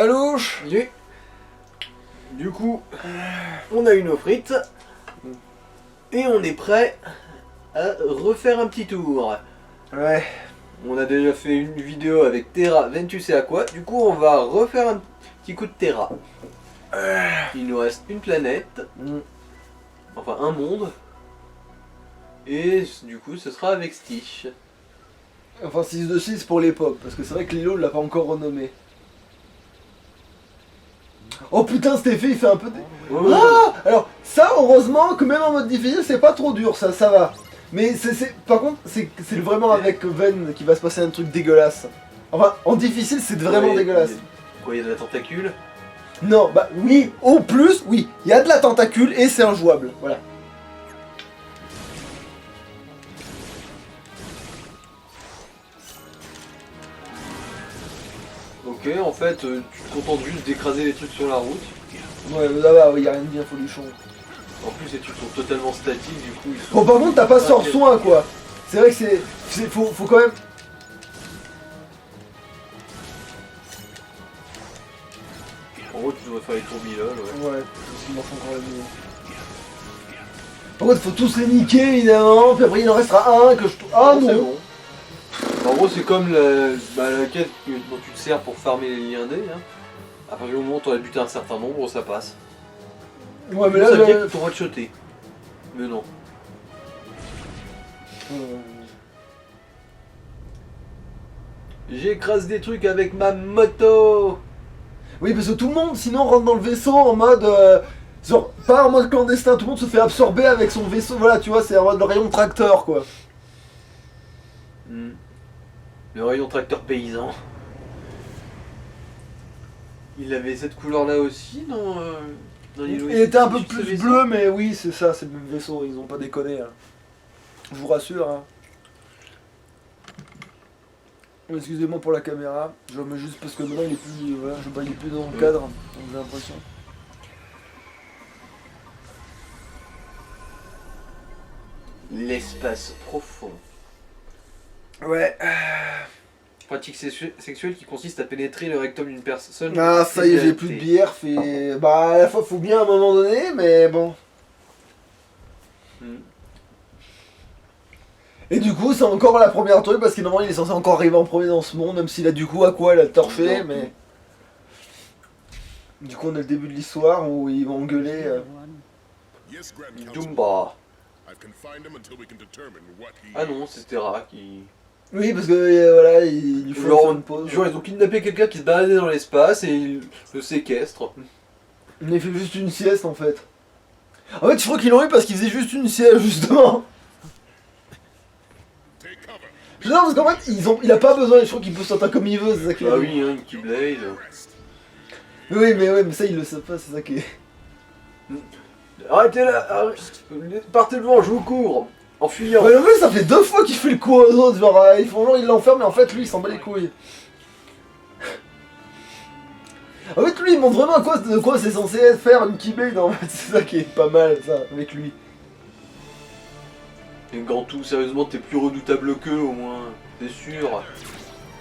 Salouche. Du coup, on a eu nos frites. Et on est prêt à refaire un petit tour. Ouais. On a déjà fait une vidéo avec Terra, Ventus et Aqua. Du coup, on va refaire un petit coup de Terra. Il nous reste une planète. Enfin, un monde. Et du coup, ce sera avec Stitch. Enfin 6 de 6 pour l'époque, parce que c'est vrai que Lilo l'a pas encore renommé. Oh putain, cet effet il fait un peu... Ah, alors ça, heureusement que même en mode difficile, c'est pas trop dur, ça va. Mais par contre, c'est vraiment avec Ven qui va se passer un truc dégueulasse. Enfin, en difficile, c'est vraiment dégueulasse. Quoi, il y a de la tentacule? Non, bah oui, au plus, oui, il y a de la tentacule et c'est injouable, voilà. Ok, en fait, tu te contentes juste d'écraser les trucs sur la route. Ouais, là va, il y a rien de bien folichon. En plus, les trucs sont totalement statiques, du coup ils sont... Bon, par contre, t'as pas sort soin, quoi. C'est vrai que faut quand même... En gros, tu devrais faire les tourbilloles, ouais. Ouais, parce qu'il m'en faut encore le mieux. Par contre, faut tous les niquer, évidemment, puis après il en restera un que je... Ah non, c'est bon. En gros, c'est comme la quête dont tu te sers pour farmer les liens D. Hein. À partir du moment où tu as buté un certain nombre, ça passe. Ouais, mais là, ça veut dire que tu auras shoté. Mais non. J'écrase des trucs avec ma moto. Oui, parce que tout le monde, sinon, rentre dans le vaisseau en mode... genre, pas en mode clandestin, tout le monde se fait absorber avec son vaisseau, voilà, tu vois, c'est en mode le rayon tracteur, quoi. Le rayon tracteur paysan. Il avait cette couleur-là aussi dans Il était un peu plus bleu, mais oui, c'est ça, c'est le même vaisseau, ils ont pas déconné. Hein. Je vous rassure. Hein. Excusez-moi pour la caméra, je remets juste parce que maintenant il est plus, voilà, il est plus dans le cadre, donc j'ai l'impression. L'espace profond. Ouais. Pratique sexuelle qui consiste à pénétrer le rectum d'une personne. Ah, ça y est, j'ai plus de bière, fait... Bah, à la fois, faut bien à un moment donné, mais bon. Et du coup, c'est encore la première truc, parce que normalement, il est censé encore arriver en premier dans ce monde, même s'il a du coup, à quoi, il a torché, mais... Du coup, on a le début de l'histoire, où ils vont engueuler... Dumba. Ah non, c'est Terra qui... Oui, parce que voilà, il lui faut une pause. Genre, ils ont kidnappé quelqu'un qui se baladait dans l'espace et ils le séquestrent. Il fait juste une sieste en fait. En fait, je crois qu'ils l'ont eu parce qu'il faisait juste une sieste, justement. Non, parce qu'en fait, il a pas besoin, je crois qu'il peut sortir comme il veut, c'est ça qui est. Ah oui, hein, une Keyblade. Oui, mais ça, ils le savent pas, c'est ça qui est. Arrêtez là, partez devant, je vous cours. En fuyant. Ouais, mais ça fait 2 fois qu'il fait le coup aux autres, genre, ils font genre, il l'enferme, mais en fait, lui, il s'en bat les couilles. En fait, lui, il montre vraiment de quoi c'est censé faire une Keyblade, en fait, c'est ça qui est pas mal, ça, avec lui. Et Gantou, sérieusement, t'es plus redoutable qu'eux, au moins, t'es sûr.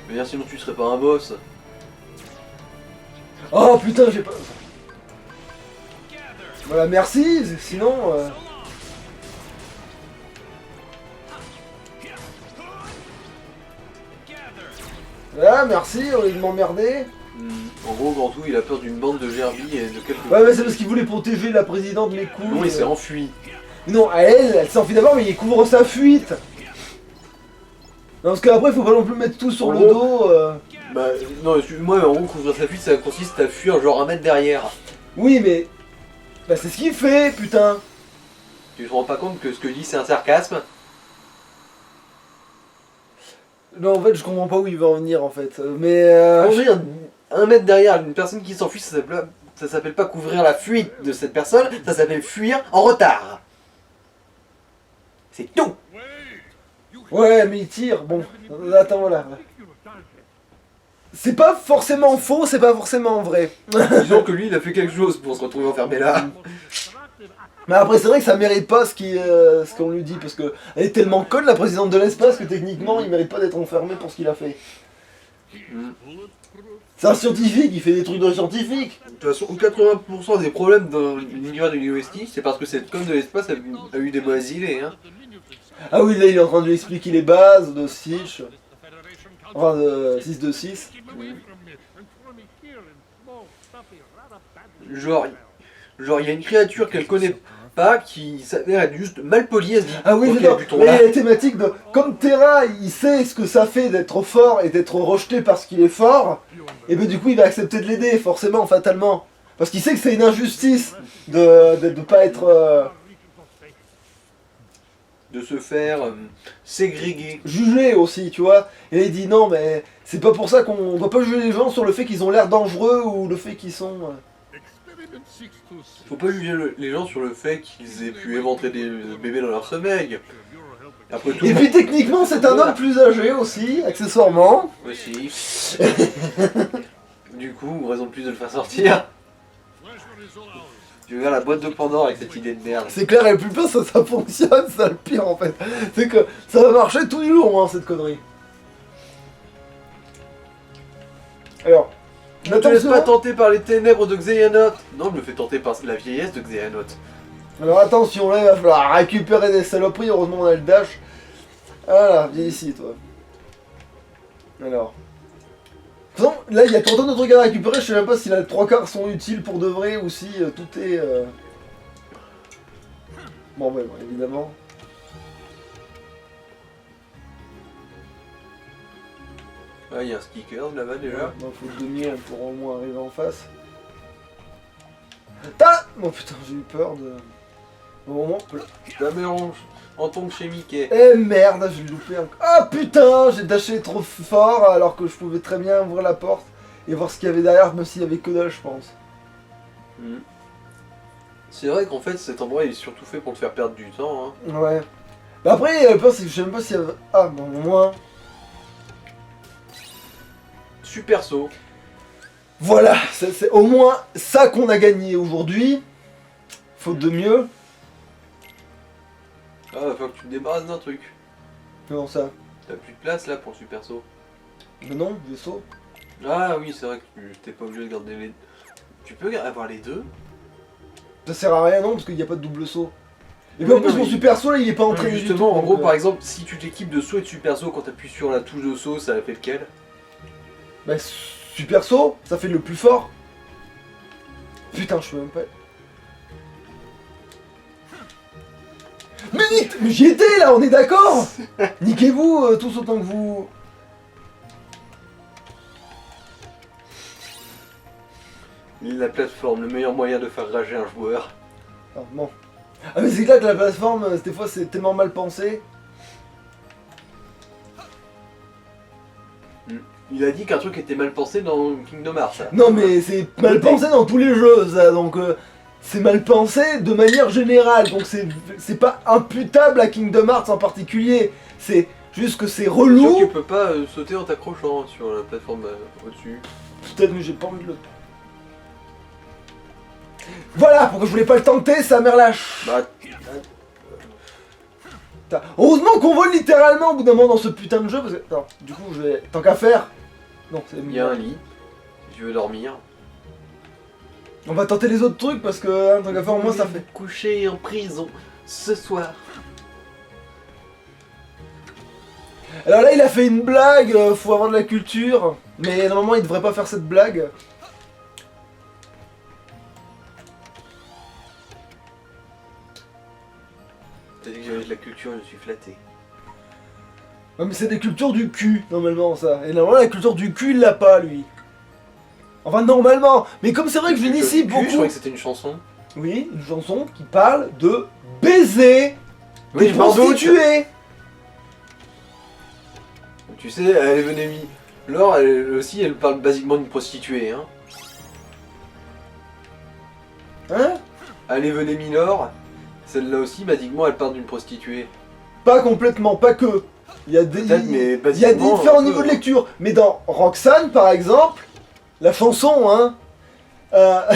Mais bien, sinon tu serais pas un boss. Oh putain, j'ai pas... Voilà, merci, sinon... Ah, merci, au lieu de m'emmerder. En gros, Gantou, il a peur d'une bande de gerbilles et de quelques... Ouais, mais c'est parce qu'il voulait protéger la présidente de mes couilles. Non, il s'est enfui. Non, elle s'enfuit d'abord, mais il couvre sa fuite. Non, parce qu'après, faut pas non plus mettre tout sur le dos. Bah, non, excuse-moi, mais en gros, couvrir sa fuite, ça consiste à fuir genre 1 mètre derrière. Oui, mais... Bah, c'est ce qu'il fait, putain. Tu te rends pas compte que ce que je dis, c'est un sarcasme? Non, en fait, je comprends pas où il va en venir, en fait. Mais... Courir 1 mètre derrière une personne qui s'enfuit, ça s'appelle pas couvrir la fuite de cette personne, ça s'appelle fuir en retard. C'est tout. Ouais, mais il tire, bon. Attends, voilà. C'est pas forcément faux, c'est pas forcément vrai. Disons que lui, il a fait quelque chose pour se retrouver enfermé là. Mais après, c'est vrai que ça mérite pas ce qu'on lui dit, parce que elle est tellement conne, la présidente de l'espace, que techniquement, il mérite pas d'être enfermé pour ce qu'il a fait. C'est un scientifique, il fait des trucs de scientifique. De toute façon, 80% des problèmes dans l'univers de l'OST, c'est parce que cette conne de l'espace a eu des mauvaises idées. Hein. Ah oui, là il est en train de lui expliquer les bases de Stitch. Enfin, de 6 de 6. Genre, il y a une créature qu'elle connaît pas qui s'avère être juste mal polie, elle se dit Ah oui, ok, j'adore. buton Mais il y là. a la thématique de... Comme Terra, il sait ce que ça fait d'être fort et d'être rejeté parce qu'il est fort, et ben du coup il va accepter de l'aider, forcément, fatalement. Parce qu'il sait que c'est une injustice de pas être De se faire ségréguer. jugé aussi, tu vois. Et là il dit non, mais c'est pas pour ça qu'on doit pas juger les gens sur le fait qu'ils ont l'air dangereux ou le fait qu'ils sont... Faut pas juger les gens sur le fait qu'ils aient pu éventrer des bébés dans leur sommeil. Après tout, Et puis techniquement c'est un homme plus âgé aussi, accessoirement. aussi. Du coup, raison de plus de le faire sortir. Tu veux la boîte de Pandore avec cette idée de merde. C'est clair, et plus pas ça fonctionne, c'est le pire en fait. C'est que ça va marcher tout du long, hein, cette connerie. Alors, Ne te laisse pas tenter par les ténèbres de Xehanort. Non, je me fais tenter par la vieillesse de Xehanort. Alors attention, là il va falloir récupérer des saloperies, heureusement on a le dash. Voilà, viens ici toi. Alors. De toute façon, là il y a tant de trucs à récupérer, je sais même pas si les 3/4 sont utiles pour de vrai ou si tout est... Bon, ouais, bon, évidemment. Ah, il y a un sticker là-bas déjà. Il faut le demi pour au moins arriver en face. Ta Oh putain, j'ai eu peur de... Au moment... La mélange en tombe chez Mickey. Eh merde, j'ai loupé un... Ah putain, j'ai dashé trop fort alors que je pouvais très bien ouvrir la porte et voir ce qu'il y avait derrière, même s'il y avait que dalle, je pense. C'est vrai qu'en fait cet endroit il est surtout fait pour te faire perdre du temps. Hein. Ouais. Bah après, le pire c'est que je sais même pas s'il y avait... Ah, bon, au moins... Super saut. Voilà, c'est au moins ça qu'on a gagné aujourd'hui. Faute de mieux. Ah, va falloir que tu te débarrasses d'un truc. Comment ça? T'as plus de place là pour le super saut. Mais non, vaisseau. Ah oui, c'est vrai que t'es pas obligé de garder les... Tu peux avoir les deux. Ça sert à rien non, parce qu'il n'y a pas de double saut. Et puis en Oui, plus non, mon mais- super saut là il est pas entraîné du tout. Justement, en donc, gros, par exemple, si tu t'équipes de saut et de super saut, quand t'appuies sur la touche de saut, ça fait lequel? Bah super saut, ça fait le plus fort. Putain, je peux même pas... Mais j'y étais là, on est d'accord. Niquez-vous tous autant que vous... La plateforme, le meilleur moyen de faire rager un joueur. Ah, bon. Ah mais c'est clair que la plateforme, des fois c'est tellement mal pensé. Il a dit qu'un truc était mal pensé dans Kingdom Hearts. Ça. Non mais c'est mal pensé dans tous les jeux ça, donc c'est mal pensé de manière générale, donc c'est pas imputable à Kingdom Hearts en particulier, c'est juste que c'est Sûr relou. que tu peux pas sauter en t'accrochant sur la plateforme au-dessus. Peut-être mais j'ai pas envie de le... Voilà, pourquoi je voulais pas le tenter, sa mère lâche. Bah, Putain, heureusement qu'on vole littéralement au bout d'un moment dans ce putain de jeu, parce que... Non, du coup je vais... Tant qu'à faire... Non, c'est... il y a un lit, si tu veux dormir. On va tenter les autres trucs parce que tant qu'à faire au moins ça fait... Coucher en prison ce soir. Alors là il a fait une blague, faut avoir de la culture, mais normalement il devrait pas faire cette blague. T'as dit que j'avais de la culture, je suis flatté. Non mais c'est des cultures du cul normalement ça, et normalement la culture du cul il l'a pas lui. Enfin normalement, mais comme c'est vrai que je l'initie Je beaucoup... croyais que c'était une chanson. Oui, une chanson qui parle de baiser Oui, des je m'en doute. prostituées. Tu sais, elle est venue mis. Laure, elle aussi, elle parle basiquement d'une prostituée. Hein. Hein? Elle est venue mis Laure. Celle-là aussi, basiquement, elle parle d'une prostituée. Pas complètement, pas que. Il y a des, Peut-être, mais il y a basiquement, différents un peu, niveaux de hein. lecture. Mais dans Roxane par exemple, la chanson, hein. Il y a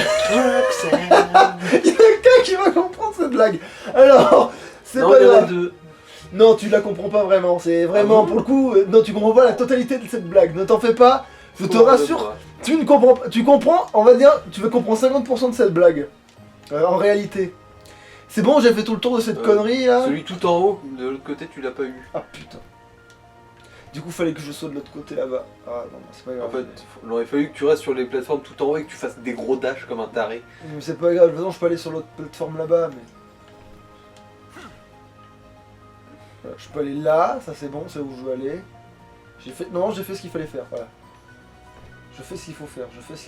quelqu'un qui va comprendre cette blague. Alors, c'est Non, pas il y en a grave. deux. Non, tu la comprends pas vraiment. C'est vraiment, Ah bon pour le coup, non, tu comprends pas la totalité de cette blague. Ne t'en fais pas. Je te rassure, tu comprends, on va dire, tu vas comprendre 50% de cette blague. En réalité. C'est bon, j'ai fait tout le tour de cette connerie là. Celui tout en haut, de l'autre côté, tu l'as pas eu. Ah putain. Du coup, fallait que je saute de l'autre côté là-bas. Ah non, c'est pas grave. En fait, il aurait fallu que tu restes sur les plateformes tout en haut et que tu fasses des gros dashs comme un taré. Mais c'est pas grave, de toute façon, je peux aller sur l'autre plateforme là-bas, mais. Voilà, je peux aller là, ça c'est bon, c'est où je veux aller. J'ai fait. Non, j'ai fait ce qu'il fallait faire, voilà. Je fais ce qu'il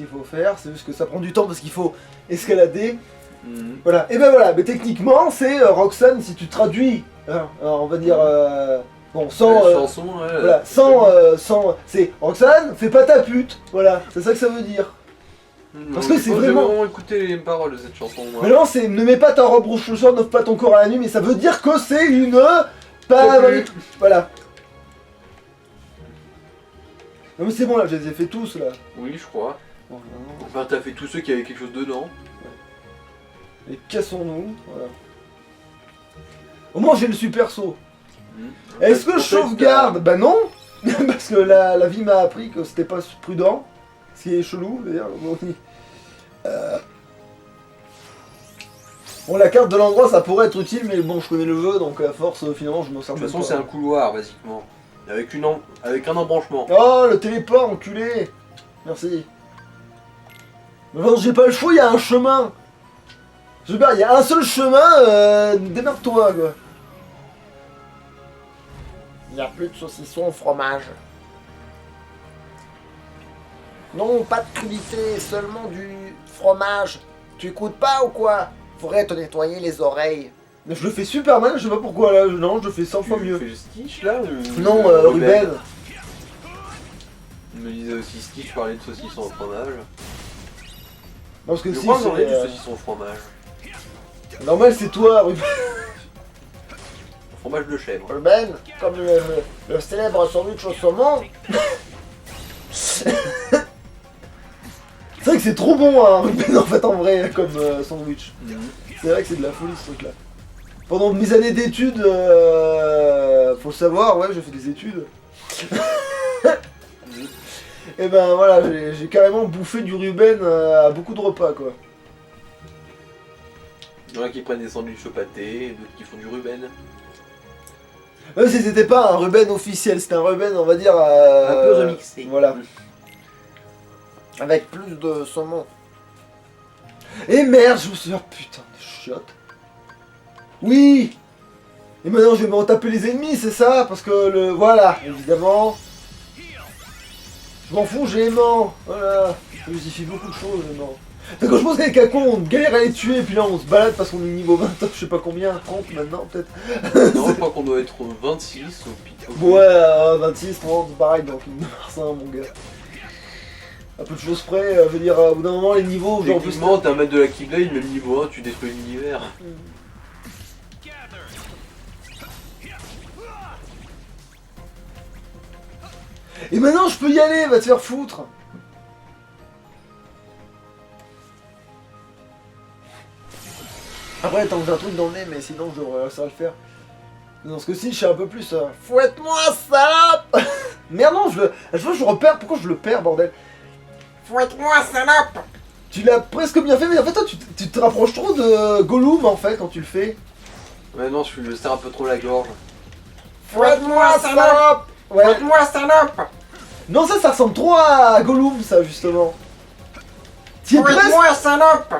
faut faire, c'est juste que ça prend du temps parce qu'il faut escalader. Voilà, et ben voilà, mais techniquement, c'est Roxane, si tu traduis, hein, alors, on va dire. Bon, sans. Chanson, ouais, voilà, sans. C'est Roxane, fais pas ta pute, voilà, c'est ça que ça veut dire. Parce que c'est vraiment. J'ai vraiment écouté les paroles de cette chanson. Moi. Mais non, c'est ne mets pas ta robe rouge le soir, n'offre pas ton corps à la nuit, mais ça veut dire que c'est une. Pas. Voilà. Non, mais c'est bon là, je les ai fait tous là. Oui, je crois. Bon, non. Enfin, t'as fait tous ceux qui avaient quelque chose dedans. Et cassons-nous, voilà. Au moins j'ai le super saut. Est-ce que je sauvegarde? Bah non. Parce que la vie m'a appris que c'était pas prudent. Ce qui est chelou, d'ailleurs. Bon, la carte de l'endroit ça pourrait être utile, mais bon, je connais le jeu donc à force, finalement, je m'en sers De pas. toute façon, c'est un couloir, basiquement. Avec un embranchement. Oh, le téléport, enculé. Merci. Mais bon, j'ai pas le choix, il y a un chemin. Je veux dire, il y a un seul chemin, démerde-toi, quoi. Il n'y a plus de saucisson au fromage. Non, pas de crudité, seulement du fromage. Tu écoutes pas ou quoi? Faudrait te nettoyer les oreilles. Je le fais super mal, je sais pas pourquoi là. Non, je le fais 100 fois mieux. Tu fais le Stitch là ou... Non, Ruben. Il me disait aussi Stitch parlait de saucisson au fromage. Non, parce que Je si, crois qu'on c'est, aurait du saucisson au fromage. normal, c'est toi, Ruben. Fromage de chèvre. Ruben, comme le célèbre sandwich au saumon. C'est vrai que c'est trop bon, hein, Ruben, en fait, en vrai, comme sandwich. C'est vrai que c'est de la folie, ce truc-là. Pendant mes années d'études, faut le savoir, ouais, j'ai fait des études. Et ben voilà, j'ai carrément bouffé du Ruben à beaucoup de repas, quoi. Il y en a qui prennent des sandwichs au pâté, d'autres qui font du Ruben. Même si c'était pas un Ruben officiel, c'était un Ruben, on va dire... un peu remixé. Voilà. Avec plus de saumon. Et merde, je me suis dit, oh putain, des chiottes. Oui. Et maintenant je vais m'en taper les ennemis, c'est ça? Parce que le... Voilà, évidemment. Je m'en fous, j'ai aimant. Voilà. Ça justifie beaucoup de choses, aimant. Donc quand je pense qu'avec Akon, on galère à les tuer, et puis là on se balade parce qu'on est niveau 20, je sais pas combien, 30 maintenant peut-être. Non, je crois qu'on doit être 26 au pic. Ouais, 26, 30, pareil dans Kingdom Hearts 1, mon gars. À peu de choses près, je veux dire, au bout d'un moment, les niveaux, genre... Techniquement, t'es un maître de la Keyblade, même niveau 1, tu détruis l'univers. Et maintenant, je peux y aller, va te faire foutre. Après, tant que j'ai un truc dans le nez, mais sinon, je devrais réussir à le faire. Dans ce cas-ci, je suis un peu plus... Fouette-moi, salope. Merde, non, je repère, pourquoi je le perds, bordel? Fouette-moi, salope. Tu l'as presque bien fait, mais en fait, toi, tu te rapproches trop de Gollum, en fait, quand tu le fais. Ouais, non, je le serre un peu trop la gorge. Fouette-moi, salope. Ouais. Fouette-moi, salope. Non, ça ressemble trop à Gollum, ça, justement. Fouette-moi, salope.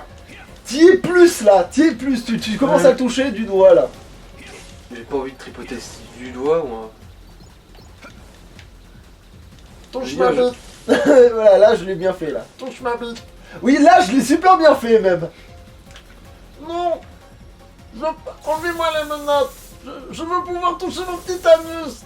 T'y es plus, là, t'y es plus. Tu commences à le toucher du doigt, là. J'ai pas envie de tripoter du doigt, moi. Touche ma bite. Voilà, là, je l'ai bien fait, là. Touche ma bite. Oui, là, je l'ai super bien fait, même. Non. Enlevez-moi les menottes. Je veux pouvoir toucher mon petit anus.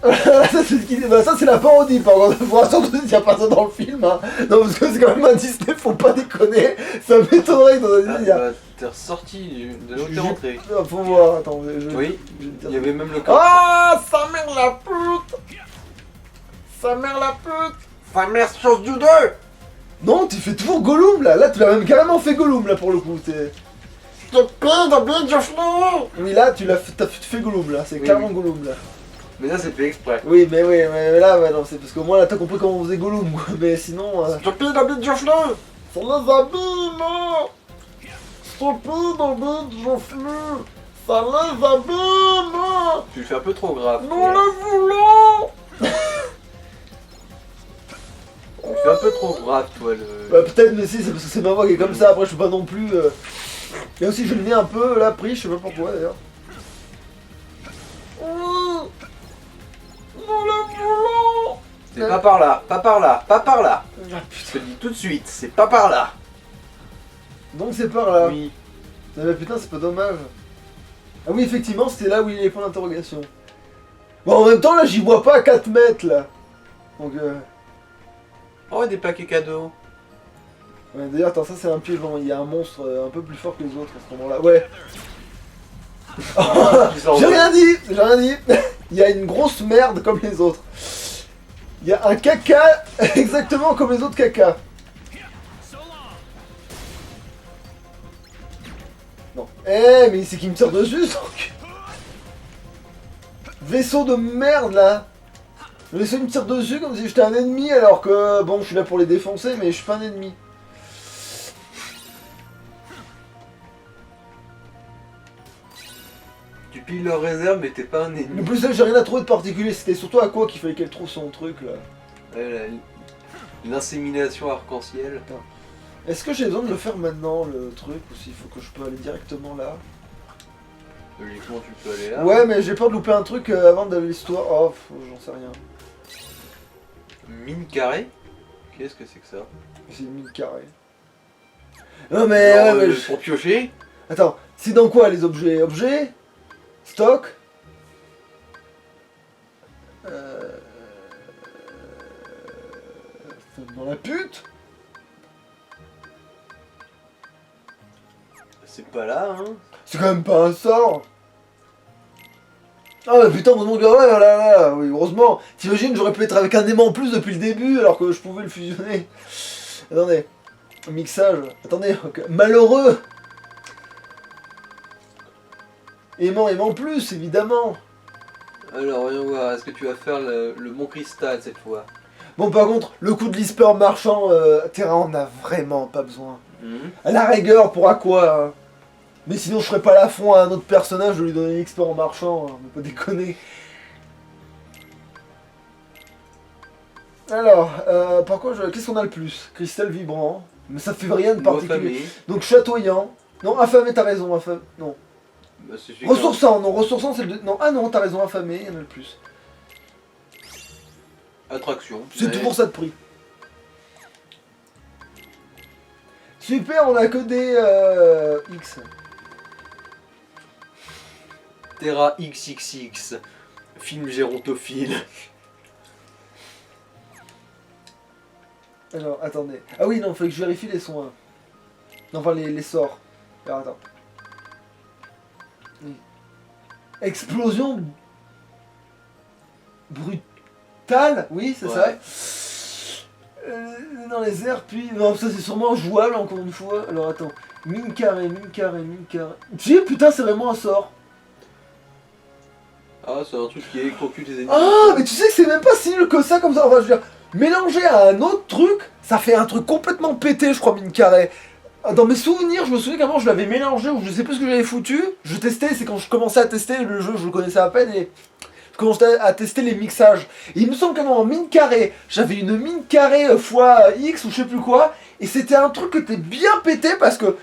Ça, c'est la parodie, par contre. Pour l'instant, il n'y a pas ça dans le film. Hein. Non, parce que c'est quand même un Disney, faut pas déconner. Ça m'étonnerait que dans un Disney. T'es ressorti de là où t'es rentré. Faut voir, attends. Oui, il y avait même le cas. Ah, sa mère la pute. Sa mère la pute. Sa mère chose du 2. Non, tu fais toujours Gollum, là. Là, tu l'as même carrément fait Gollum, là, pour le coup. Oui, là, tu fais Gollum, là. C'est carrément Gollum, là. Mais là, c'est fait exprès. Oui, mais là, ouais, non, c'est parce qu'au moins là, t'as compris comment on faisait Gollum, quoi. Mais sinon. Stupide habit Joffrey. Ça les abîme. Stupide habit Joffrey. Ça les abîme. Tu le fais un peu trop grave. Nous le voulons. Tu le fais un peu trop grave, toi, le... Bah peut-être, mais si, c'est parce que c'est ma voix qui est comme ça, après je peux pas non plus... Et aussi j'ai le nez un peu là pris, je sais pas pourquoi d'ailleurs. Nous le voulons. C'est pas par là, pas par là, pas par là. Ah, Je te le dis tout de suite, c'est pas par là. donc c'est par là. Oui. Ah bah putain, c'est pas dommage. Ah oui, effectivement, c'était là où il y a les points d'interrogation. Bon, en même temps, là, j'y vois pas à 4 mètres, là. Donc, Oh, des paquets cadeaux. ouais, d'ailleurs, attends, ça, c'est un piège. Il y a un monstre un peu plus fort que les autres à ce moment-là. Ouais. J'ai rien dit. Il y a une grosse merde comme les autres. Il y a un caca exactement comme les autres caca. Non. Eh, mais c'est qui me tire dessus, ce truc. Vaisseau de merde, là. Le vaisseau il me tire dessus comme si j'étais un ennemi, alors que, bon, je suis là pour les défoncer, mais je suis pas un ennemi. Tu pilles leur réserve, mais t'es pas un ennemi. Le plus ça, j'ai rien à trouver de particulier, c'était surtout à quoi qu'il fallait qu'elle trouve son truc, là. Ouais, l'insémination arc-en-ciel. Est-ce que j'ai besoin de le faire maintenant, le truc, ou s'il faut que je peux aller directement là? Logiquement, tu peux aller là. Ouais, mais j'ai peur de louper un truc avant de l'histoire. Oh, j'en sais rien. Mine carrée. Qu'est-ce que c'est que ça? C'est une mine carrée. Non mais... Alors, ouais, pour piocher. Attends, c'est dans quoi les objets? Objets? Stock? C'est dans la pute? C'est pas là, hein. C'est quand même pas un sort. Ah mais putain, mon ongle, ouais, là, oui, heureusement. T'imagines, j'aurais pu être avec un aimant en plus depuis le début, alors que je pouvais le fusionner. Attendez, mixage, attendez, okay. Malheureux. Aimant plus, évidemment. Alors, voyons voir, est-ce que tu vas faire le bon cristal cette fois? Bon, par contre, le coup de l'hisper marchand, Terra en a vraiment pas besoin. À la rigueur, pour à quoi hein. Mais sinon, je ferais pas l'affront à un autre personnage de lui donner l'expert en marchand, hein, mais pas déconner. Alors, par quoi, qu'est-ce qu'on a le plus? Cristal vibrant, mais ça fait rien de particulier. Donc chatoyant. Non, affamé, t'as raison, affamé. Non. Bah, Ressourçant, non, ressourçant c'est le... Non, ah non, t'as raison, affamé, il y en a le plus. Attraction. C'est toujours ça de prix. Super, on a que des X. Terra XXX. Film gérontophile. Alors, attendez. Ah oui, non, il fallait que je vérifie les soins. Non, enfin, les sorts. Alors, attends. Explosion brutale, oui, c'est ouais. ça. Dans les airs, puis... Non, ça c'est sûrement jouable, encore une fois. Alors, attends. Mine carré. Tu sais, putain, c'est vraiment un sort. Ah, c'est un truc qui électrocute les ennemis. Ah, mais tu sais que c'est même pas si nul que ça, comme ça. Enfin, je veux dire, mélangé à un autre truc, ça fait un truc complètement pété, je crois, mine carré. Dans mes souvenirs, je me souviens qu'avant je l'avais mélangé ou je sais plus ce que j'avais foutu. Je testais, c'est quand je commençais à tester le jeu, je le connaissais à peine et je commençais à tester les mixages. Et il me semble qu'en mine carré, j'avais une mine carré fois X ou je sais plus quoi. Et c'était un truc que t'es bien pété parce que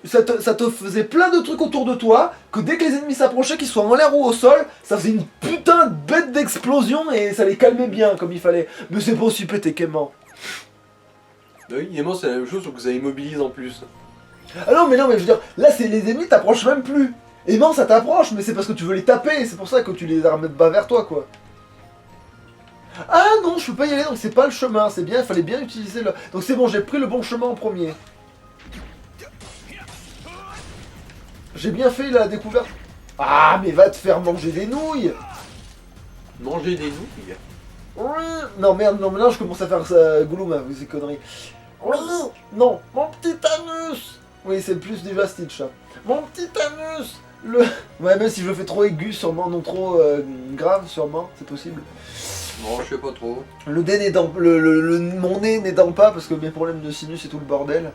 ça te faisait plein de trucs autour de toi. Que dès que les ennemis s'approchaient, qu'ils soient en l'air ou au sol, ça faisait une putain de bête d'explosion et ça les calmait bien comme il fallait. Mais c'est pas aussi pété qu'aimant. Oui, aimant c'est la même chose, sauf que ça immobilise en plus. Ah non, mais je veux dire, là, c'est les ennemis t'approchent même plus. Aimant, ça t'approche, mais c'est parce que tu veux les taper, c'est pour ça que tu les ramènes bas vers toi, quoi. Ah non, je peux pas y aller, donc c'est pas le chemin, c'est bien, il fallait bien utiliser le... Donc c'est bon, j'ai pris le bon chemin en premier. J'ai bien fait la découverte. Ah, mais va te faire manger des nouilles. Manger des nouilles. Oui. Non, merde, non, mais là, je commence à faire ça, Gollum, avec ces conneries. Oui. Non, mon petit anus. Oui, c'est plus déjà Stitch, ça. Mon petit anus. Le... Ouais, même si je le fais trop aigu, sûrement, non trop grave, sûrement, c'est possible. Non, je sais pas trop. Le nez n'aidant... mon nez n'aidant pas, parce que mes problèmes de sinus et tout le bordel.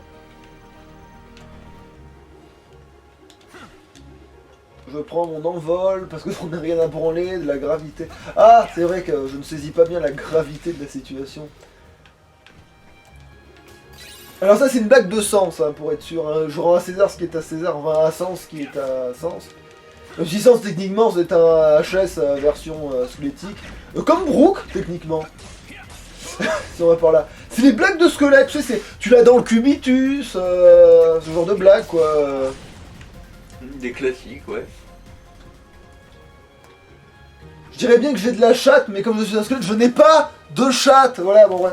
Je prends mon envol, parce que on n'a rien à branler, de la gravité. Ah, c'est vrai que je ne saisis pas bien la gravité de la situation. Alors ça, c'est une blague de sens, hein, pour être sûr. Hein. Je rends à César ce qui est à César, enfin à Sens ce qui est à Sens. Si Sens, techniquement, c'est un HS version squelettique. Comme Brooke, techniquement. Si on va par là. C'est les blagues de squelette, tu sais, tu l'as dans le cubitus, ce genre de blague, quoi. Des classiques, ouais. Je dirais bien que j'ai de la chatte, mais comme je suis un squelette, je n'ai pas de chatte. Voilà, bon, ouais.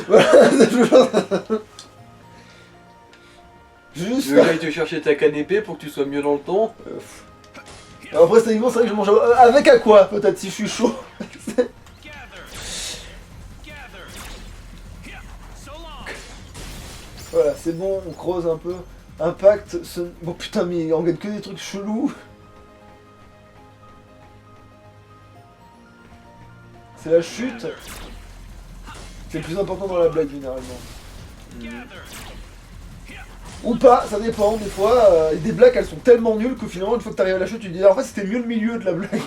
Voilà, juste. Tu veux que j'aille te chercher ta canne épée pour que tu sois mieux dans le temps? Alors après, c'est vrai que je mange avec à quoi, peut-être, si je suis chaud. Voilà, c'est bon, on creuse un peu. Impact, bon putain, mais on gagne que des trucs chelous. C'est la chute. C'est le plus important dans la blague, généralement. Ou pas, ça dépend, des fois, des blagues elles sont tellement nulles que finalement une fois que t'arrives à la chute tu te dis en fait c'était mieux le milieu de la blague.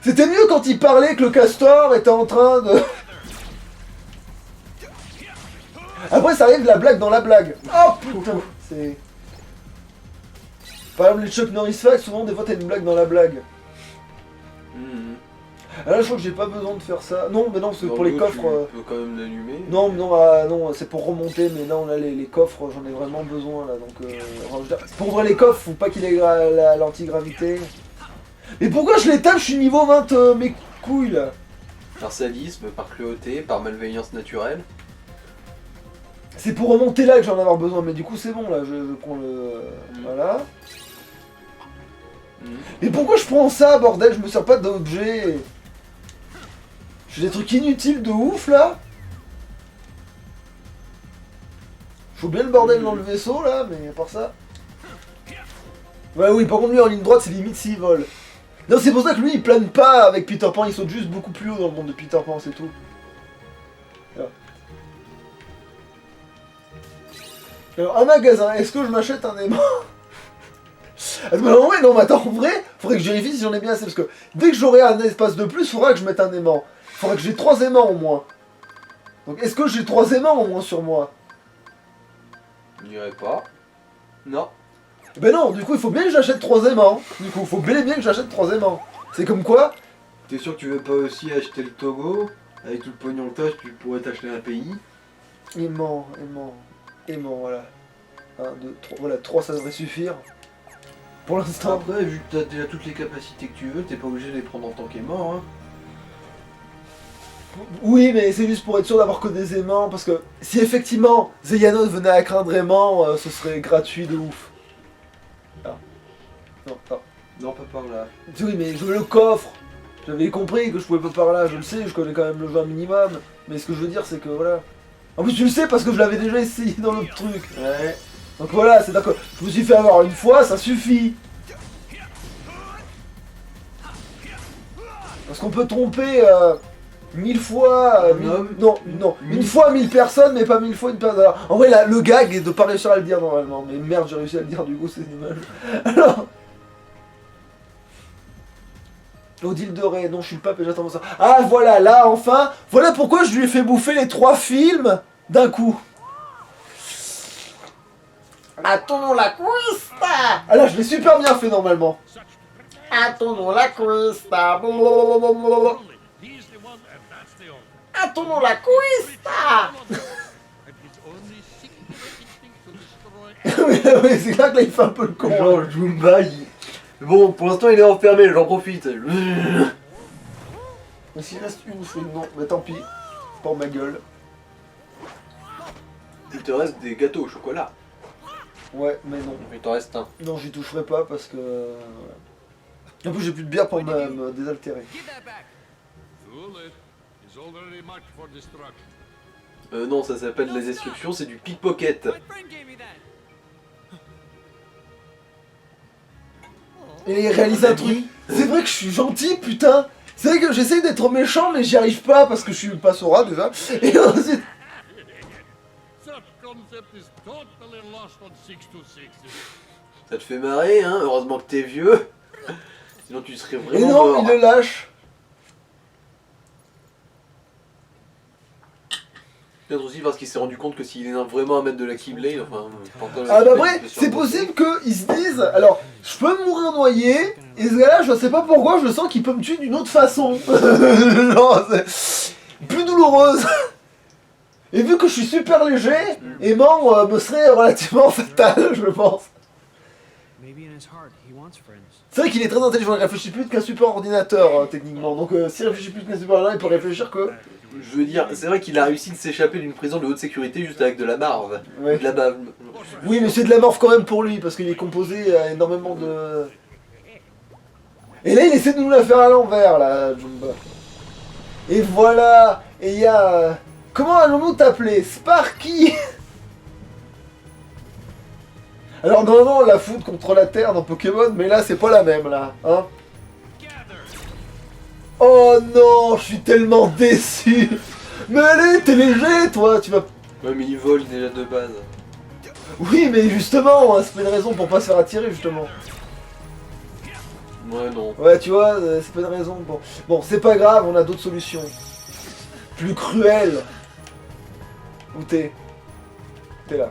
C'était mieux quand il parlait que le castor était en train de... Après ça arrive la blague dans la blague. Oh putain, c'est... Par exemple les Chuck Norris facts, souvent des fois t'as une blague dans la blague. Ah là je crois que j'ai pas besoin de faire ça. Non mais non c'est pour les coffres. Tu peux quand même l'allumer. Non non non c'est pour remonter mais non là les coffres j'en ai vraiment besoin là donc pour ouvrir les coffres faut pas qu'il ait l'antigravité. Mais pourquoi je les tape, je suis niveau 20 mes couilles là. Par sadisme, par cruauté, par malveillance naturelle. C'est pour remonter là que j'en ai avoir besoin mais du coup c'est bon là je prends le... Voilà. Mais pourquoi je prends ça bordel, je me sers pas d'objet. Je fais des trucs inutiles de ouf là. Faut bien le bordel dans le vaisseau là, mais à part ça. Ouais oui, par contre lui en ligne droite c'est limite s'il vole. Non c'est pour ça que lui il plane pas avec Peter Pan, il saute juste beaucoup plus haut dans le monde de Peter Pan, c'est tout. Alors un magasin, est-ce que je m'achète un aimant? Non, ouais, non mais attends, en vrai, faudrait que je vérifie si j'en ai bien assez, parce que dès que j'aurai un espace de plus, faudra que je mette un aimant. Faudra que j'ai 3 aimants au moins. Donc est-ce que j'ai 3 aimants au moins sur moi? Je dirais pas. Non. Ben non, du coup il faut bien que j'achète 3 aimants. Du coup, il faut bel et bien que j'achète 3 aimants. C'est comme quoi? T'es sûr que tu veux pas aussi acheter le Togo? Avec tout le pognon que t'as, tu pourrais t'acheter un pays. Aimant, voilà. 1, 2, 3, voilà, 3 ça devrait suffire. Pour l'instant. Après, vu que t'as déjà toutes les capacités que tu veux, t'es pas obligé de les prendre en tant qu'aimant, hein. Oui, mais c'est juste pour être sûr d'avoir que des aimants, parce que si effectivement Xehanort venait à craindre aimant, ce serait gratuit de ouf. Ah. Non, non. Non, pas par là. Oui, mais je veux le coffre. J'avais compris que je pouvais pas par là, je le sais, je connais quand même le jeu un minimum. Mais ce que je veux dire, c'est que voilà. En plus, tu le sais parce que je l'avais déjà essayé dans l'autre truc. Ouais. Donc voilà, c'est d'accord. Je me suis fait avoir une fois, ça suffit. Parce qu'on peut tromper 1000 fois... non, une fois 1000 personnes, mais pas 1000 fois une personne. Alors, en vrai, là, le gag est de pas réussir à le dire normalement. Mais merde, j'ai réussi à le dire, du coup, c'est dommage. Alors... Odile de Ré, non, je suis le pape et j'attends ça. Ah, voilà, là, enfin, voilà pourquoi je lui ai fait bouffer les 3 films d'un coup. Attendons la cuista. Ah là, je l'ai super bien fait normalement. Attendons la cuista. Attendons la cuista. Oui, c'est là que là, il fait un peu le con. Genre, le Jumba, il... Bon, pour l'instant, il est enfermé, j'en profite. Mais s'il reste une fouille, non, mais tant pis. Pour ma gueule. Il te reste des gâteaux au chocolat. Ouais, mais non. Il t'en reste un. Non, j'y toucherai pas parce que... En plus, j'ai plus de bière pour me désaltérer. Non, ça s'appelle la destruction, c'est du pickpocket. Et il réalise un truc. C'est vrai que je suis gentil, putain. C'est vrai que j'essaye d'être méchant, mais j'y arrive pas parce que je suis pas Sora déjà. Et ensuite. Such concept is totally lost on 626. Ça te fait marrer, hein? Heureusement que t'es vieux. Sinon tu serais Et vraiment non, mort. il le lâche. Peut-être aussi parce qu'il s'est rendu compte que s'il est vraiment à mettre de la Keyblade, enfin... Ah bah après, c'est possible qu'ils se disent, alors, je peux mourir noyé, et ce gars-là, je sais pas pourquoi, je sens qu'il peut me tuer d'une autre façon. Non, c'est plus douloureuse. Et vu que je suis super léger, aimant me serait relativement fatal, je pense. C'est vrai qu'il est très intelligent, il réfléchit plus qu'un super ordinateur, techniquement. Donc s'il réfléchit plus qu'un super ordinateur, il peut réfléchir que... Je veux dire, c'est vrai qu'il a réussi de s'échapper d'une prison de haute sécurité juste avec de la barbe. Ouais. De la bave. Oui, mais c'est de la morph quand même pour lui, parce qu'il est composé à énormément de... Et là, il essaie de nous la faire à l'envers, là, Jumba. Et voilà. Et il y a... Comment allons-nous t'appeler? Sparky. Alors normalement, on la fout contre la Terre dans Pokémon, mais là, c'est pas la même, là. Hein? Oh non, je suis tellement déçu. Mais allez, t'es léger, toi, tu vas... Ouais, mais il vole déjà de base. Oui, mais justement, hein, c'est pas une raison pour pas se faire attirer, justement. Ouais, non. Ouais, tu vois, c'est pas une raison. Bon, c'est pas grave, on a d'autres solutions. Plus cruelles. Où t'es? T'es là.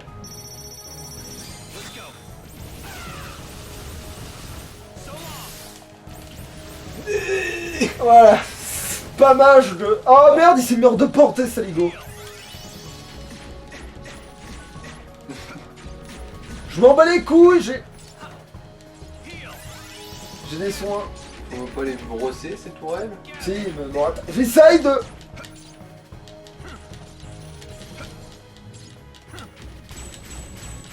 Voilà. Pas mage de... Oh merde, il s'est mis hors de portée, saligo. Je m'en bats les couilles, j'ai des soins. On va pas les brosser ces tourelles? Si, mais bon, attends. J'essaye de...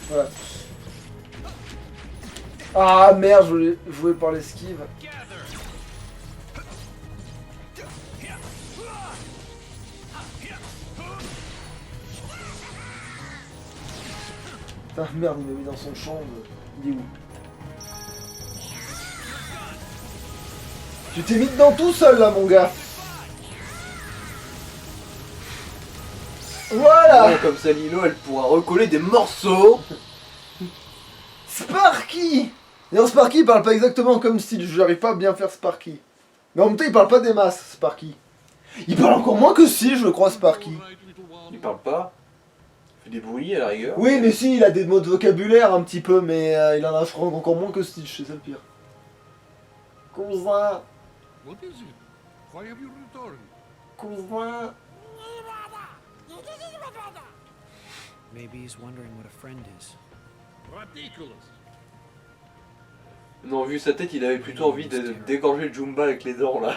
Voilà. Ah merde, je voulais jouer par l'esquive. Ah merde, il m'a mis dans son champ. Il est où? Tu t'es mis dedans tout seul là, mon gars. Voilà. Ouais, comme ça, Lilo, elle pourra recoller des morceaux. Sparky. Non, Sparky il parle pas exactement comme style, j'arrive pas à bien faire Sparky. Mais en même temps il parle pas des masses, Sparky. Il parle encore moins que si, je crois, Sparky. Il parle pas. Il fait des bruits à la rigueur. Oui, mais si, il a des mots de vocabulaire un petit peu, mais il en a je crois, encore moins que Stitch, c'est ça le pire. Cousin, What is it? Why have you returned? cousin. Maybe he's wondering what a friend is. Ridiculous. Non, vu sa tête, il avait plutôt envie de dégorger le Jumba avec les dents là.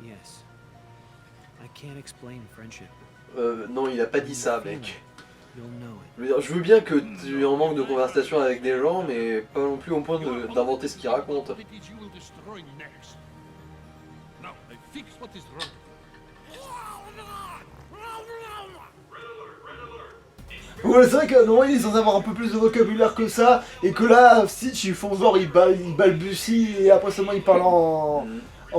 Yes. I can't explain friendship. Non, il a pas dit ça, mec. You'll know it. Je veux dire, je veux bien que tu es en manque de conversation avec des gens, mais pas non plus au point d'inventer ce qu'il raconte. What it is you will destroy next. Now, I fix what is wrong. Ouais, c'est vrai que normalement il est censé avoir un peu plus de vocabulaire que ça, et que là, Stitch ils font genre, il balbutie, et après seulement il parle en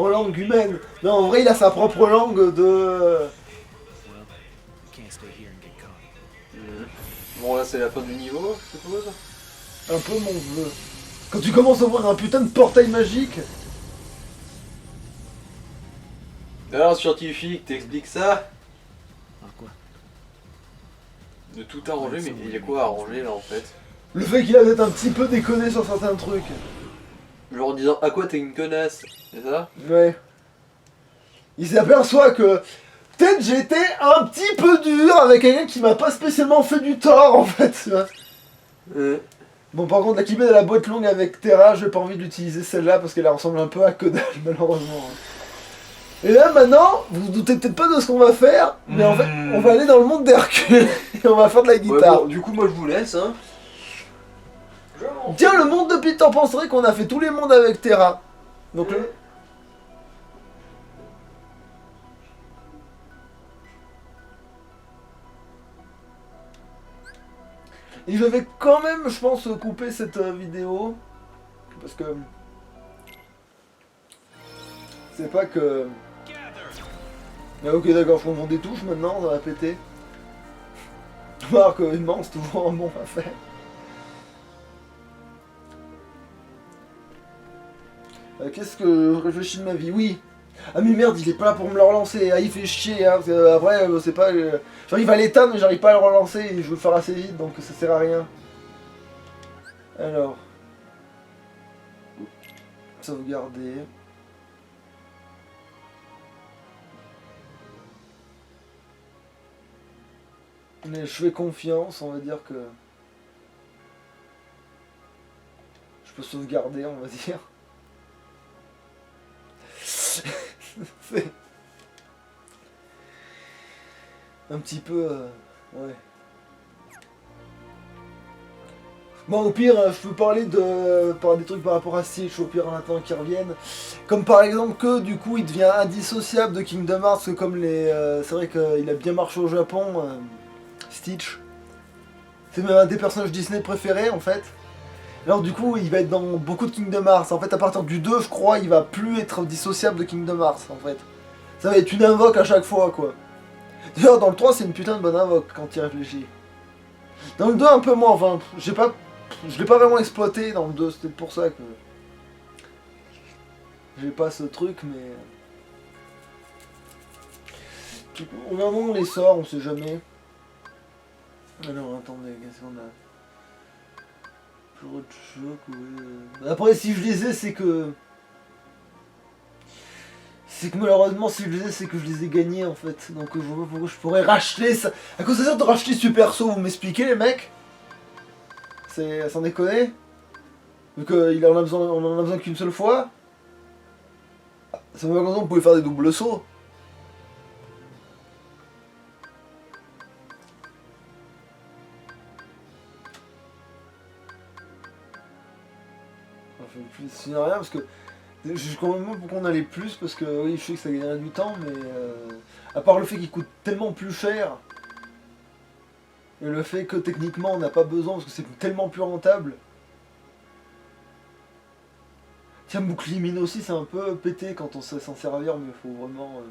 langue humaine. Mais en vrai, il a sa propre langue de... Well, I can't stay here and get caught. Bon, là, c'est la fin du niveau, je suppose. Un peu mon vœu. Quand tu commences à ouvrir un putain de portail magique... Alors, scientifique, t'expliques ça? Ah, quoi? De tout arranger, mais il y a quoi à arranger là en fait? Le fait qu'il a peut-être un petit peu déconné sur certains trucs. Genre en disant à quoi t'es une connasse, c'est ça? Ouais. Il s'aperçoit que... Peut-être j'ai été un petit peu dur avec quelqu'un qui m'a pas spécialement fait du tort en fait. Tu vois. Bon, par contre, la Keyblade à la boîte longue avec Terra, j'ai pas envie d'utiliser celle-là parce qu'elle ressemble un peu à que dalle, malheureusement. Et là, maintenant, vous vous doutez peut-être pas de ce qu'on va faire, mais en fait, on va aller dans le monde d'Hercule et on va faire de la Ouais, guitare. bon, du coup, moi je vous laisse, hein. Tiens, le monde de Peter Pan, c'est vrai qu'on a fait tous les mondes avec Terra. Donc le... Et je vais quand même, je pense, couper cette vidéo. Parce que... C'est pas que... Ah, ok d'accord, je comprends des touches maintenant, ça va péter. Alors qu'une manche, c'est toujours un bon à faire. Qu'est-ce que je réfléchis de ma vie? Oui. Ah mais merde, il est pas là pour me le relancer. Ah, il fait chier, hein, parce que après, c'est pas... J'arrive à l'éteindre, mais j'arrive pas à le relancer. Et je veux le faire assez vite, donc ça sert à rien. Alors... Sauvegarder. Mais je fais confiance, on va dire que... Je peux sauvegarder, on va dire. C'est... Un petit peu... ouais. Bon, au pire, je peux parler des trucs par rapport à Stitch, au pire en attendant qu'ils reviennent. Comme par exemple que, du coup, il devient indissociable de Kingdom Hearts, que comme les... c'est vrai qu'il a bien marché au Japon, Stitch. C'est même un des personnages Disney préférés, en fait. Alors du coup, il va être dans beaucoup de Kingdom Hearts. En fait, à partir du 2, je crois, il va plus être dissociable de Kingdom Hearts, en fait. Ça va être une invoque à chaque fois, quoi. D'ailleurs, dans le 3, c'est une putain de bonne invoque, quand il réfléchit. Dans le 2, un peu moins, enfin, je l'ai pas vraiment exploité dans le 2, c'était pour ça que... J'ai pas ce truc, mais... Regardons les sorts, on sait jamais. Alors, attendez, qu'est-ce qu'on a? Toujours de choc, ouais. Après, si je les ai, c'est que... C'est que malheureusement, si je les ai, c'est que je les ai gagnés, en fait. Donc, je vois pas pourquoi je pourrais racheter ça. À quoi ça sert de racheter ce perso? Vous m'expliquez, les mecs? C'est... Sans déconner? Vu qu'on en a besoin qu'une seule fois? Ça me fait longtemps que vous pouvez faire des doubles sauts. Plus sinon rien parce que je comprends même pas pourquoi on a les plus parce que oui je sais que ça gagnerait du temps mais à part le fait qu'il coûte tellement plus cher et le fait que techniquement on n'a pas besoin parce que c'est tellement plus rentable. Tiens, bouclier mine aussi c'est un peu pété quand on sait s'en servir mais il faut vraiment...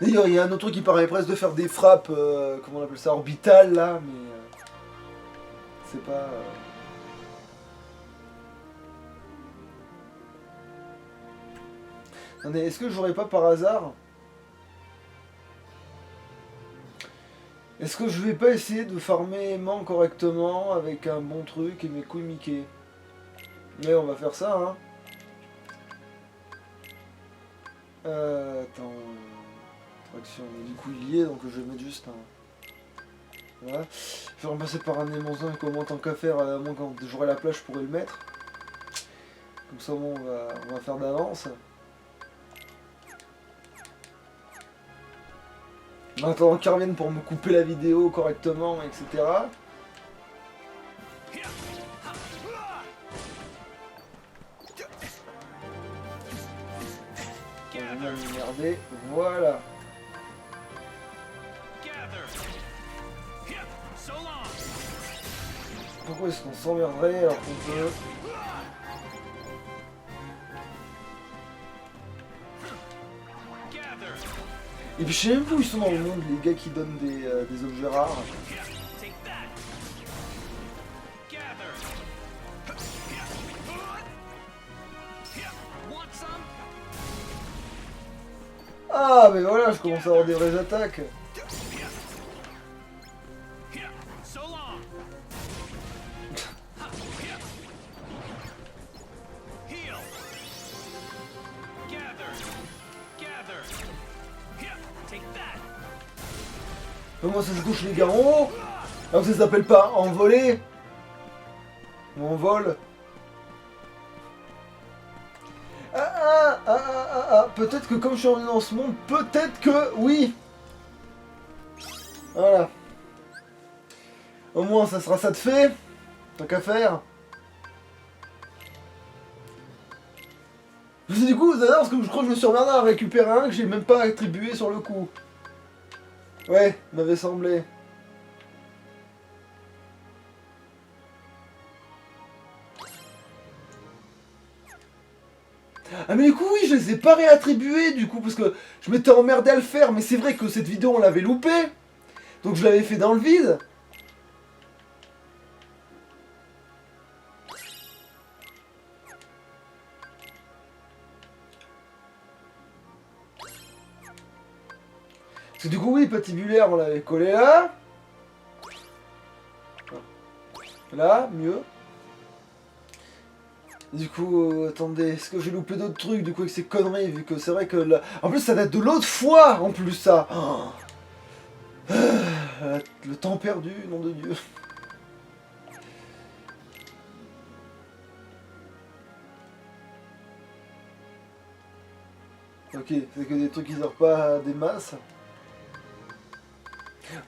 D'ailleurs, il y a un autre truc qui paraît presque de faire des frappes, comment on appelle ça, orbitales là, mais c'est pas... Attendez, est-ce que j'aurais pas par hasard... Est-ce que je vais pas essayer de farmer aimant correctement avec un bon truc et mes couilles Mickey? Mais on va faire ça, hein. Attends... Du coup il y est donc je vais mettre juste un... Voilà. Je vais remplacer par un aimant et comment tant qu'à faire, à moins quand j'aurai la plage je pourrais le mettre. Comme ça bon, on va faire d'avance. En attendant qu'ils reviennent pour me couper la vidéo correctement, etc. On va m'emmerder, voilà. Pourquoi est-ce qu'on s'emmerderait alors qu'on peut... Et puis je sais même pas où ils sont dans le monde les gars qui donnent des objets rares. Ah mais voilà, je commence à avoir des vraies attaques. Comment ça se touche les gars en haut? Alors ça s'appelle pas envoler? Ou on vole? Peut-être que comme je suis revenu dans ce monde, peut-être que oui. Voilà. Au moins ça sera ça de fait. Tant qu'à faire. Du coup, d'ailleurs, parce que je crois que je me suis emmerdé à récupérer un que j'ai même pas attribué sur le coup. Ouais, m'avait semblé. Ah mais du coup oui, je les ai pas réattribués du coup, parce que je m'étais emmerdé à le faire, mais c'est vrai que cette vidéo on l'avait loupée. Donc je l'avais fait dans le vide. Parce que du coup oui, patibulaire on l'avait collé là. Là, mieux. Du coup, attendez, est-ce que j'ai loupé d'autres trucs du coup avec ces conneries, vu que c'est vrai que là... En plus ça date de l'autre fois en plus ça. Oh. Le temps perdu, nom de Dieu. Ok, c'est que des trucs qui sortent pas des masses.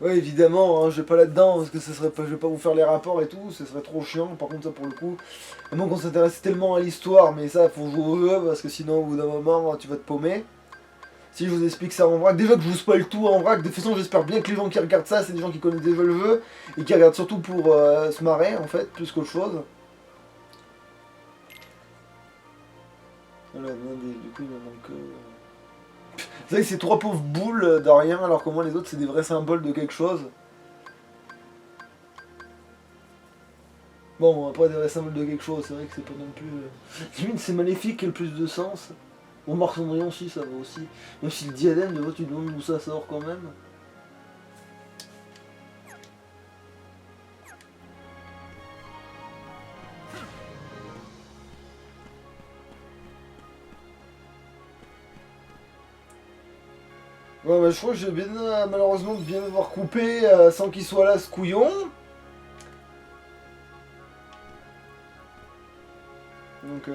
Ouais, évidemment, hein, je vais pas là-dedans parce que ce serait pas, je vais pas vous faire les rapports et tout, ce serait trop chiant. Par contre, ça pour le coup, à moins qu'on s'intéresse tellement à l'histoire, mais ça faut jouer au jeu parce que sinon, au bout d'un moment, tu vas te paumer. Si je vous explique ça en vrac, déjà que je vous spoil tout en vrac, de toute façon, j'espère bien que les gens qui regardent ça, c'est des gens qui connaissent déjà le jeu et qui regardent surtout pour se marrer en fait, plus qu'autre chose. Voilà, du coup, il me manque. C'est vrai que ces trois pauvres boules de rien, alors que moi les autres c'est des vrais symboles de quelque chose. Bon, après des vrais symboles de quelque chose, c'est vrai que c'est pas non plus... Limite c'est maléfique qui a le plus de sens. Bon, Marc Cendrillon si, ça va aussi. Même si le diadème, de tu te demandes d'où ça sort quand même. Ouais, bah, je crois que j'ai bien, malheureusement bien devoir couper sans qu'il soit là ce couillon. Donc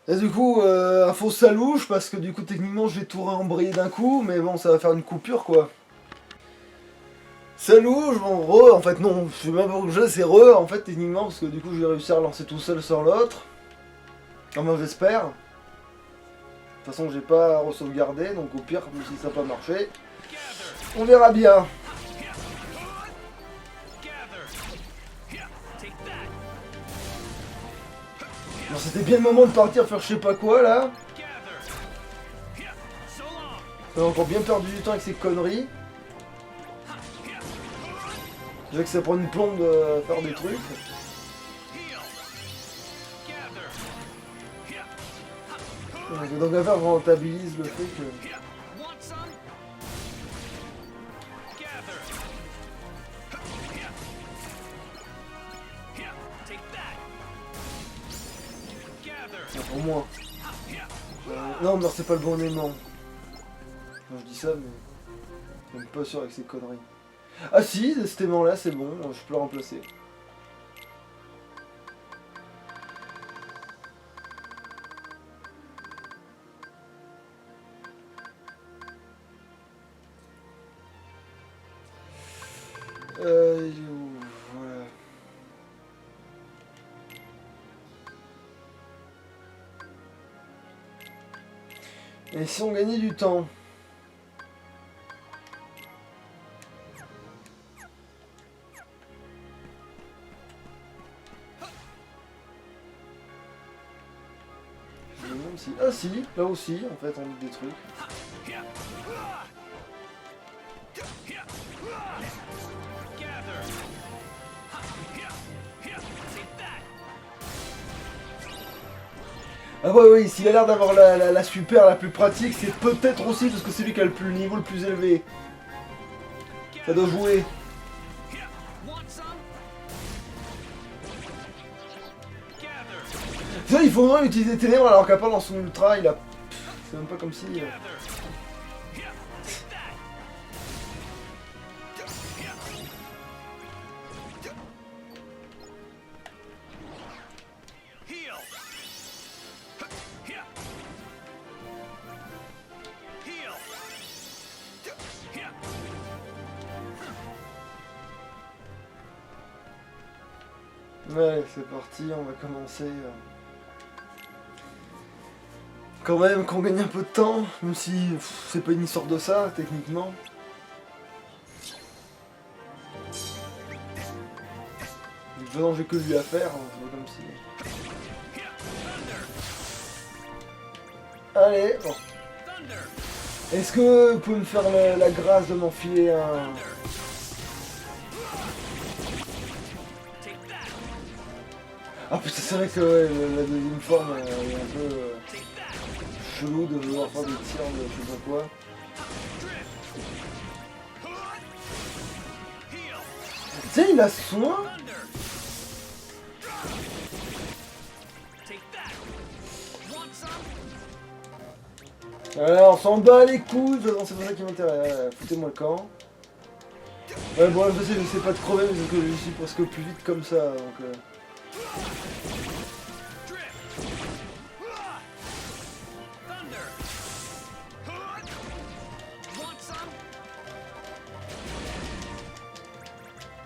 et du coup, info salouche parce que du coup techniquement je vais tout réembrayer d'un coup, mais bon ça va faire une coupure quoi. Salouche, bon en fait non, je sais même pas où je c'est en fait techniquement parce que du coup je vais réussir à lancer tout seul sur l'autre. Enfin j'espère. De toute façon j'ai pas re-sauvegardé, donc au pire, même si ça n'a pas marché, on verra bien. Bon, c'était bien le moment de partir faire je sais pas quoi là. On a encore bien perdu du temps avec ces conneries. Déjà que ça prend une plombe de faire des trucs. Donc à faire rentabilise le fait que... Pour moi. Non, mais c'est pas le bon aimant. Non, je dis ça, mais... Je suis pas sûr avec ces conneries. Ah si, cet aimant là, c'est bon, je peux le remplacer. Voilà. Et si on gagnait du temps? Je me demande si... Ah si, là aussi, en fait, on met des trucs. Ah ouais, oui, s'il a l'air d'avoir la super la plus pratique, c'est peut-être aussi parce que c'est lui qui a le niveau le plus élevé. Ça doit jouer. Ça, il faudrait utiliser Ténèbres alors qu'à part dans son ultra, il a... C'est même pas comme si... Ouais, c'est parti, on va commencer. Quand même, qu'on gagne un peu de temps, même si c'est pas une histoire de ça, techniquement. De toute façon, j'ai que lui à faire, hein, c'est pas comme si... Allez, bon. Est-ce que vous pouvez me faire la grâce de m'enfiler un... Ah putain, c'est vrai que ouais, la deuxième forme est un peu chelou de vouloir faire des tirs de je sais pas quoi. Tu sais, il a soin. Ouais, on s'en bat les couilles, de toute façon, c'est pas ça qui m'intéresse. Foutez-moi le camp. Ouais, bon, je sais pas de crever, mais c'est que je suis presque plus vite comme ça, donc...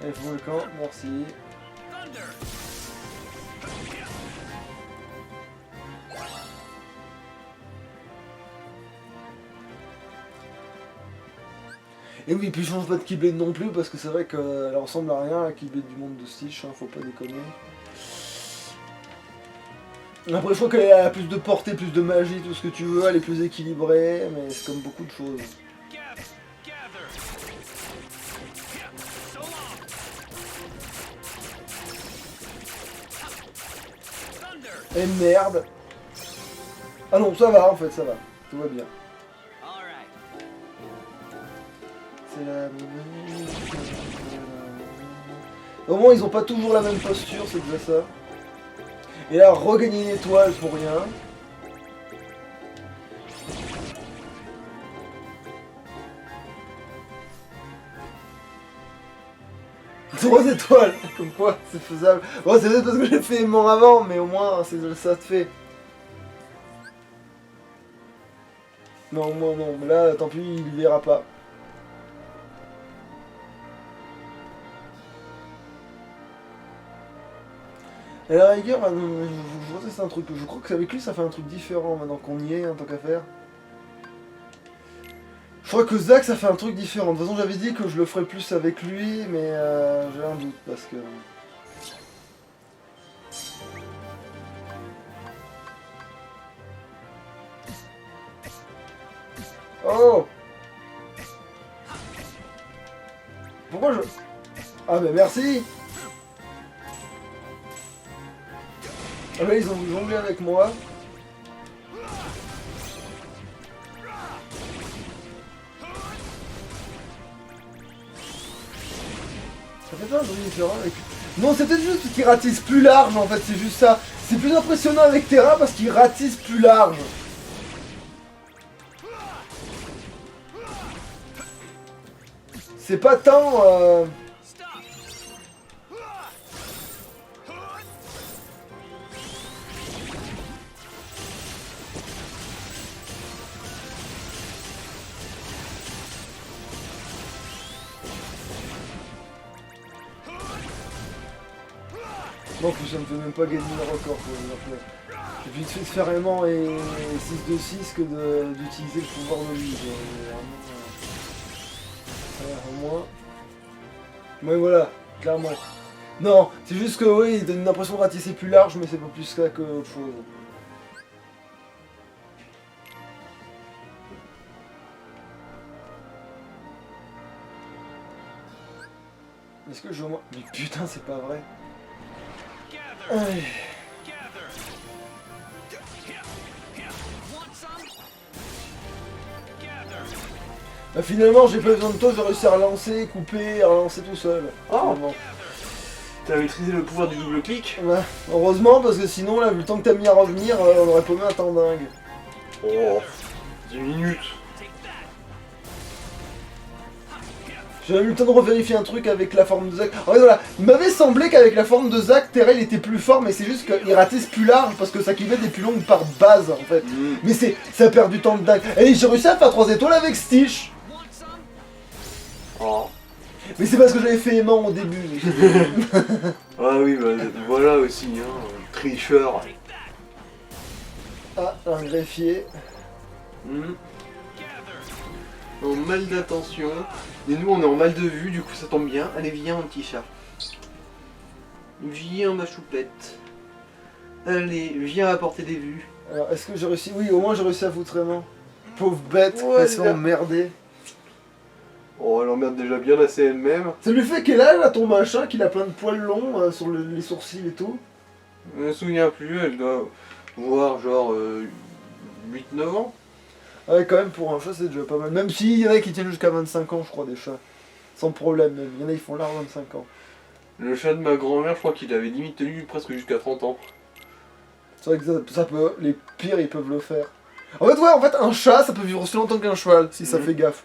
Allez, faut le camp, merci. Et oui, puis je change pas de Keyblade non plus parce que c'est vrai qu'elle ressemble à rien la Keyblade du monde de Stitch, hein, faut pas déconner. Après je crois qu'elle a plus de portée, plus de magie, tout ce que tu veux, elle est plus équilibrée, mais c'est comme beaucoup de choses. Et merde. Ah non, ça va en fait, ça va. Tout va bien. C'est la... Au moins ils ont pas toujours la même posture, c'est déjà ça. Et là, regagner une étoile pour rien. Trois étoiles, comme quoi c'est faisable. Bon, c'est peut-être parce que j'ai fait aimant avant, mais au moins ça te fait. Non, moi non, mais là, tant pis, il verra pas. Et à la rigueur, je reteste un truc. Je crois que avec lui, ça fait un truc différent maintenant qu'on y est, en tant qu'à faire. Je crois que Zack, ça fait un truc différent. De toute façon, j'avais dit que je le ferais plus avec lui, mais j'ai un doute parce que... Oh! Pourquoi je... Ah mais merci! Ah bah ils ont jonglé avec moi. Ça fait pas un bruit différent avec... Non, c'est peut-être juste qu'il ratisse plus large en fait, c'est juste ça. C'est plus impressionnant avec Terra parce qu'il ratisse plus large. C'est pas tant... Non, en plus ça me fait même pas gagner le record pour le replay. J'ai vite fait de faire aimant et 6 de 6 que d'utiliser le pouvoir de lui. Au moins. Mais voilà, clairement. Non, c'est juste que oui, il donne une impression de ratisser plus large, mais c'est pas plus ça que autre chose. Est-ce que je vois... Mais putain, c'est pas vrai. Allez. Bah finalement j'ai pas besoin de toi, j'ai réussi à relancer, couper, à relancer tout seul. Oh. T'as maîtrisé le pouvoir du double clic. Ouais, heureusement parce que sinon là vu le temps que t'as mis à revenir, on aurait pas mis un temps dingue. Oh, 10 minutes. J'ai même eu le temps de revérifier un truc avec la forme de Zack. En fait voilà, il m'avait semblé qu'avec la forme de Zack, Terra il était plus fort, mais c'est juste qu'il ratisse plus large parce que sa Keyblade est plus longue par base en fait. Mais ça perd du temps de dingue. Et j'ai réussi à faire 3 étoiles avec Stitch. Oh. Mais c'est parce que j'avais fait aimant au début. Ah oui, bah voilà aussi, hein, tricheur. Ah, un greffier. En mal d'attention. Et nous, on est en mal de vue, du coup ça tombe bien. Allez, viens, mon petit chat. Viens, ma choupette. Allez, viens apporter des vues. Alors, est-ce que j'ai réussi? Oui, au moins j'ai réussi à foutre aimant. Pauvre bête, Ouais, elle se fait bien. emmerder. Oh, elle emmerde déjà bien assez elle-même. Ça lui fait quel âge là ton machin, qu'il a plein de poils longs sur les sourcils et tout? Je me souviens plus, elle doit voir genre 8-9 ans. Ah ouais, quand même pour un chat c'est déjà pas mal. Même s'il y en a qui tiennent jusqu'à 25 ans, je crois, des chats. Sans problème même. Il y en a, ils font large 25 ans. Le chat de ma grand-mère, je crois qu'il avait limite tenu presque jusqu'à 30 ans. C'est vrai que ça peut. Les pires, ils peuvent le faire. En fait, ouais, un chat, ça peut vivre aussi longtemps qu'un cheval, si ça Mhm. fait gaffe.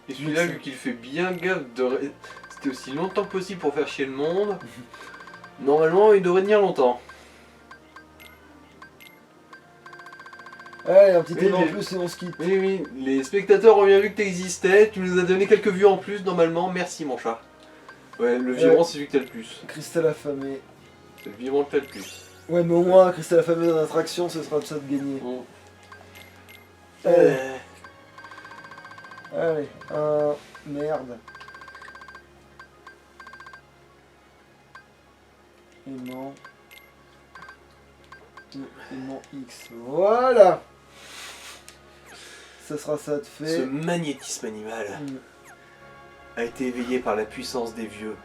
Et celui-là, vu qu'il fait bien gaffe de rester aussi longtemps que possible pour faire chier le monde, normalement il devrait tenir longtemps. Allez, un petit Oui, aimant en mais- plus et on se quitte. Oui, oui, les spectateurs ont bien vu que t'existais, tu nous as donné quelques vues en plus normalement, merci mon chat. Ouais, le vivant c'est celui que t'as le plus. Cristal affamé. C'est le vivant que t'as le plus. Ouais, mais au moins, Cristal affamé dans l'attraction, ce sera de ça de gagner. Bon. Allez, allez, merde. Aimant. Aimant X. Voilà! Ça sera ça de Ce fait. magnétisme animal a été éveillé par la puissance des vieux.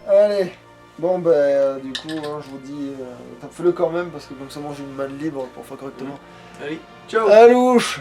Allez! Bon, bah, du coup, hein, je vous dis, fais-le quand même parce que comme ça, moi j'ai une main libre pour faire correctement. Allez, ciao. Alouche!